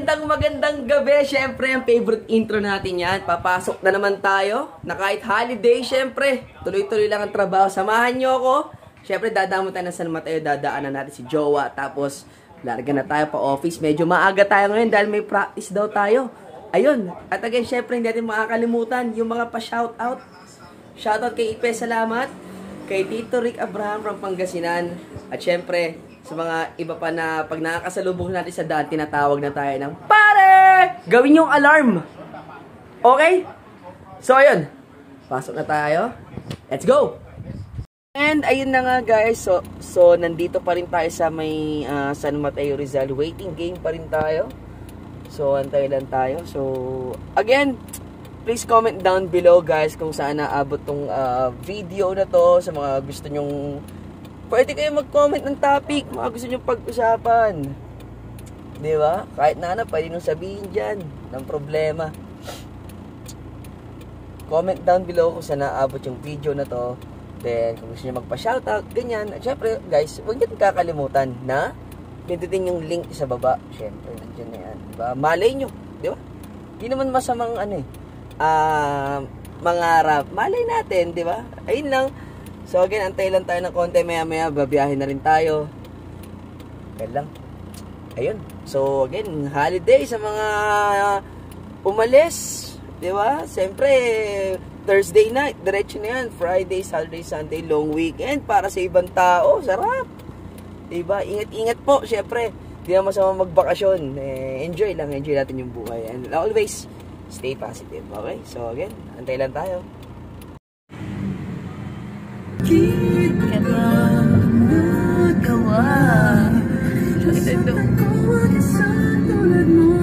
magandang gabi. Siyempre, ang favorite intro natin yan. Papasok na naman tayo. Na kahit holiday, siyempre, tuloy-tuloy lang ang trabaho. Samahan nyo ako. Siyempre, dadamo tayo na San Mateo. Dadaanan natin si Jowa. Tapos, larga na tayo pa office. Medyo maaga tayo ngayon dahil may practice daw tayo. Ayun. At again, siyempre, hindi natin makakalimutan yung mga pa-shoutout. Shoutout kay Ipe, salamat. Kay Tito Rick Abraham from Pangasinan. At siyempre, sa mga iba pa na pag nakakasalubong natin sa daan, tinatawag na tayo ng pare! Gawin yung alarm! Okay? So, ayun. Pasok na tayo. Let's go! And, ayun na nga guys. So nandito pa rin tayo sa may San Mateo Rizal. Waiting game pa rin tayo. So, antay lang tayo. So, again, please comment down below guys kung saan naabot tong video na to. Sa mga gusto nyong pwede kayo mag-comment ng topic, mga gusto nyo pag-usapan. Di ba? Kahit na ano, pwede nyo sabihin dyan ng problema. Comment down below kung saan naabot yung video na to. Then, kung gusto nyo magpa-shoutout, ganyan. At syempre, guys, huwag nyo kakalimutan na pindutin yung link sa baba. Syempre, nandiyan na yan. Diba? Malay nyo. Di ba? Hindi naman masamang mangarap. Malay natin, di ba? Ayun lang. So again, antay lang tayo ng konti, maya-maya, babiyahin na rin tayo. Kaya lang. Ayun. So again, holiday sa mga umalis. Diba? Siyempre, Thursday night, diretso na yan. Friday, Saturday, Sunday, long weekend para sa ibang tao. Sarap. Diba? Ingat-ingat po, siyempre. Hindi na masama magbakasyon. Enjoy lang, enjoy natin yung buhay. And always, stay positive. Okay? So again, antay lang tayo. Bakit ka ba nagawa? Bakit ako mag-isang tulad mo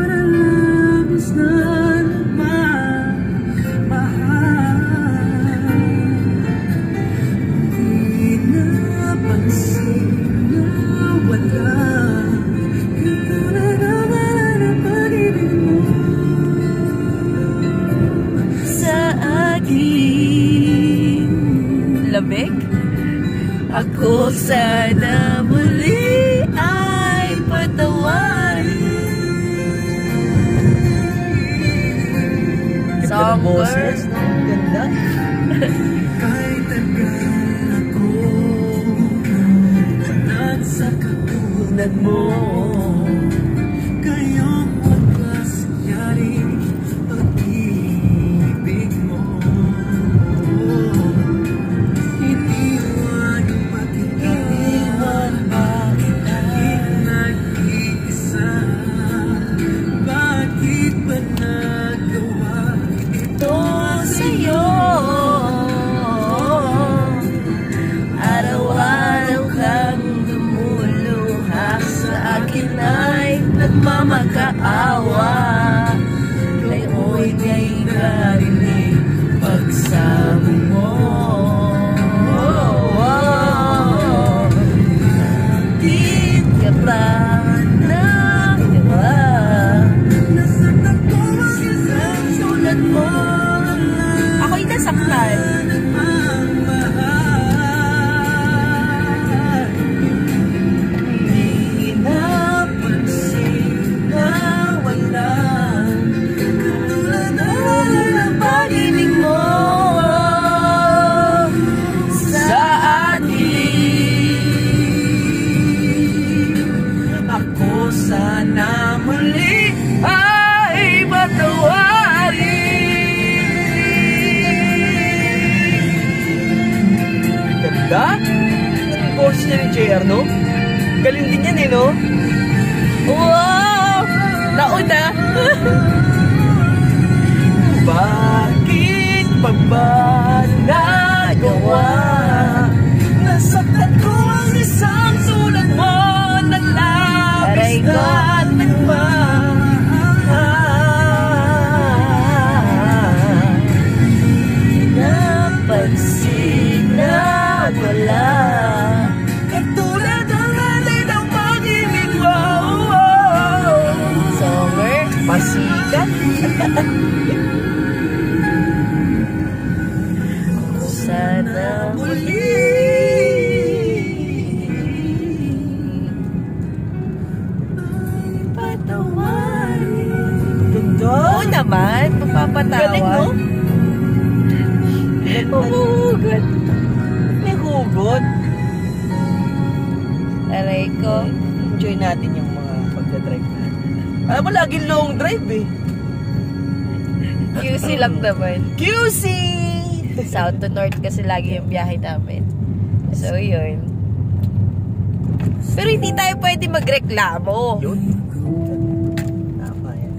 na labis na nagmamahal? Hindi napansin na wala katulad ang wala ng pag-ibig mo sa akin. Labig? Ako sana muli ay patawarin. Songbird. Ganda. Kahit tagal ako nasa katulad mo, kayong wagas yaring pag-ibig mo. Nagmamakaawa, ngayon ay narinig pagsamo mo. Bakit ka ba nagawa? Nasaktan ko ang isang sulat mo. Ako'y nasaktan. Ang boss niya ni JR, no? Galing din yan, eh, no? Wow! Nauna! Bakit pa ba nagawa? Nasaktan ko ang isang sulat mo na labis na nagmahal. Napansin na wala katulad ang alay ng pag-ibig mo. Summer, pasikat. Sana muli napapatawa. Galing, no? Humuhugot. May hugot. Aray ko. Enjoy natin yung mga pagdadrive natin. Alam mo, laging long drive eh. QC lang naman. QC! South to North kasi lagi yung biyahe namin. So, yun. Pero hindi tayo pwede magreklamo. Yun. Tama yan.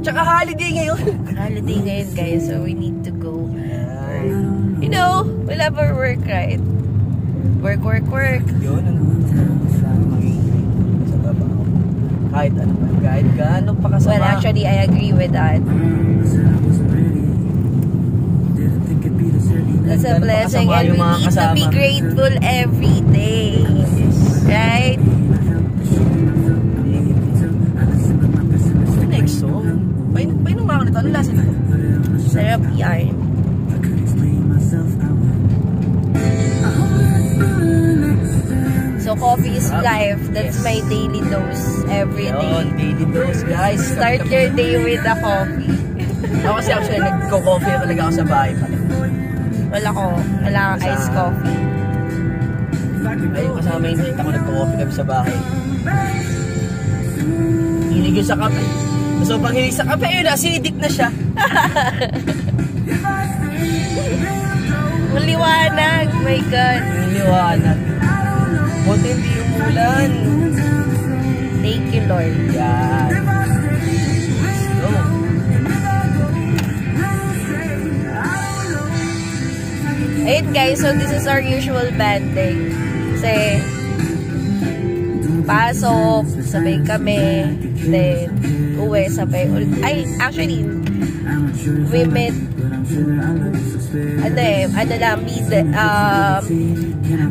Tsaka holiday ngayon. Holiday ngayon, guys. So, we need to go. You know, we'll have our work, right? Work, work, work. Yun. Sa trabaho. Kahit ano ba. Kahit gaano pa kasama. Well, actually, I agree with that. It's a blessing and we need to be grateful every day. Right? Next song. Painom nga ako nito. Ano lasa nito? Sarap yan. So, coffee is life. That's my daily dose every day. Yun, daily dose, guys. Start your day with a coffee. Ako kasi actually, nagko-coffee talaga ako sa bahay pa. Wala kang iced coffee. Ayun, kasama yung tita ko, nagko-coffee kami sa bahay. Hilig yun sa kape. So, pag hilig sa kape, yun, acidic na siya. Liwanag, my God. Liwanag. Buti hindi umulan. Thank you, Lord. Yan. Let's go. Ayun guys, so this is our usual banding. Kasi, pasok, sabay kami, then, uwi, sabay. Ay, actually, we met,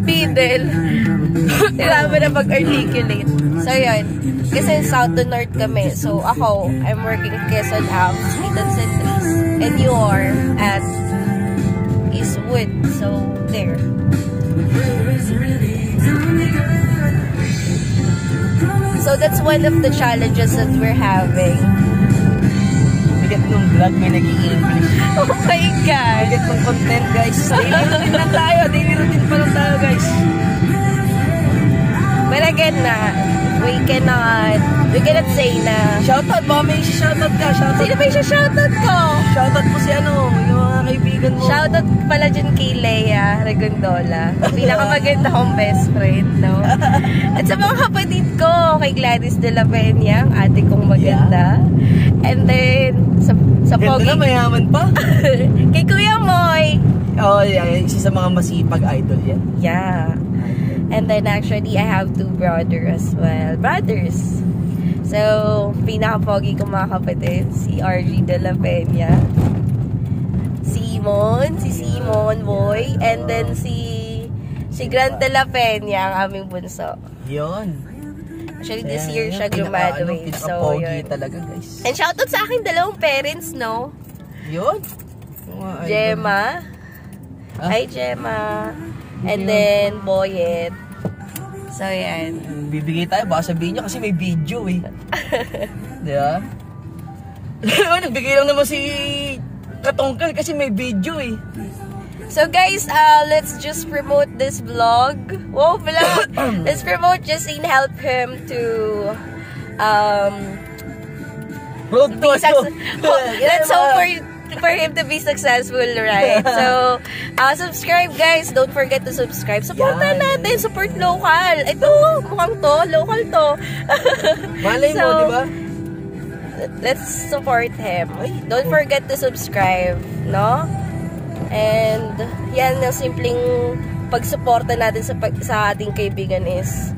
middle. Kailangan na mag-articulate. So, yun. Kasi south to north kami. So, ako, I'm working Quezon Ave, Sweden Centris. And you are at Eastwood. So, there. So, that's one of the challenges that we're having. Bigat nung vlog, may nag-i-English. Oh my God! Bigat nung content, guys. Daily routine lang tayo. Daily routine pa lang tayo, guys. But again we cannot say na. Shoutout, baka may shoutout ka. Shoutout. Sino ba yung shoutout ko? Shoutout mo si yung mga kaibigan mo. Shoutout pala dyan kay Leia Regondola. Pinakamaganda kong best friend, no? At sa mga kapatid ko, kay Gladys de la Peña, ang ate kong maganda. Yeah. And then, sa Pogi. Ganda na, mayaman pa. Kay Kuya Moy. Oh, yeah. Isa sa mga masipag idol yan. Yeah. And then actually, I have two brothers as well. Brothers. So, pinaka-pogi kong mga kapatid, si RG de la Peña. Si Simon Boy. And then si Grant de la Peña, ang aming bunso. Yun. Actually, this year siya graduate. So, yun. Talaga, guys. And shoutout sa aking dalawang parents, no? Yun. Gemma. Hi, Gemma. And then, Boyet. So, yan. Bibigay tayo, baka sabihin nyo kasi may video eh. Di ba? Nagbigay lang naman si Katongkal kasi may video eh. So, guys, let's just promote this vlog. Wow, vlog! Let's promote Justine, help him to, Road to let's hope for him to be successful, right? So, subscribe guys. Don't forget to subscribe. Supportan natin. Support local. Ito, mukhang to. Local to. Malay mo, di ba? Let's support him. Don't forget to subscribe, no? And, yan yung simpleng pagsuporta natin sa ating kaibigan is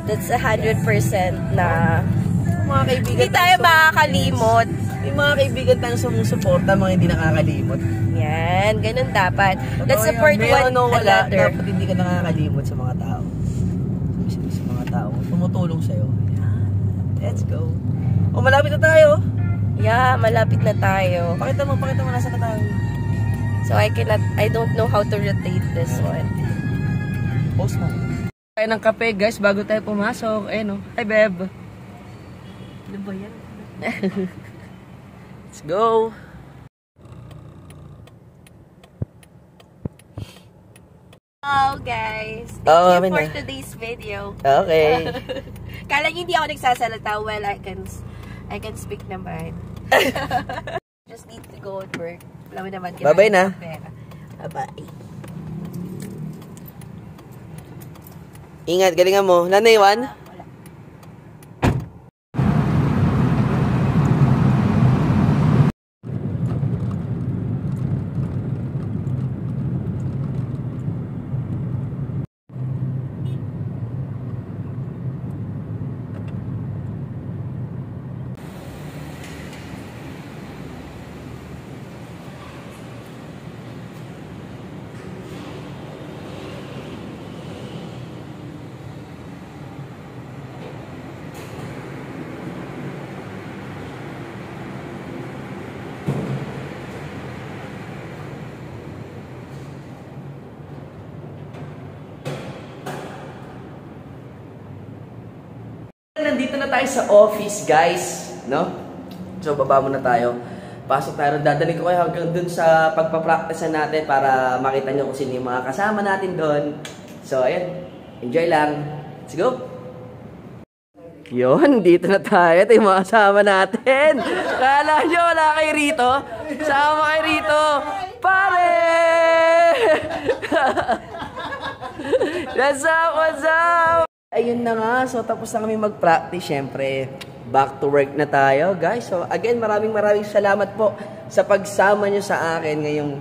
that's 100% na mga kaibigan hindi tayo makakalimot. Yung mga kaibigan tayo sumusuporta, mga hindi nakakalimot. Yan, ganun dapat. Let's support one another. Dapat hindi ka nakakalimot sa mga tao. Sa mga tao. Tumutulong sa'yo. Let's go. O, malapit na tayo. Yeah, malapit na tayo. Pakita mo, nasa na tayo. So, I don't know how to rotate this one. Post mo. Tayo ng kape, guys, bago tayo pumasok. Ayun, no? Hi, Beb. Ano ba yan? Let's go! Hello guys! Oh, Thank you for na. today's video. Okay. Kala niyo hindi ako nagsasalita. Well, I can speak naman. Just need to go at work. Alam mo naman. Bye-bye na. Bye-bye. Ingat, galingan mo. Nanay, Juan? Wala. Nandito na tayo sa office, guys. No? So, baba muna tayo. Pasok tayo. Dadali ko kayo hanggang dun sa pagpapractice natin para makita nyo kung sino yung mga kasama natin doon. So, ayan. Enjoy lang. Let's go! Yun, dito na tayo. Ito yung mga kasama natin. Kala nyo wala kayo rito? Sama kayo rito. Pare! What's up? What's up? Ayun na nga, so tapos na kami mag-practice, syempre. Back to work na tayo, guys. So again, maraming salamat po sa pagsama nyo sa akin ngayong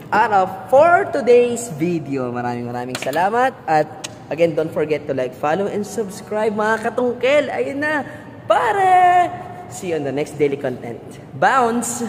araw for today's video. Maraming salamat. At again, don't forget to like, follow, and subscribe, mga katungkel. Ayun na, pare! See you on the next daily content. Bounce!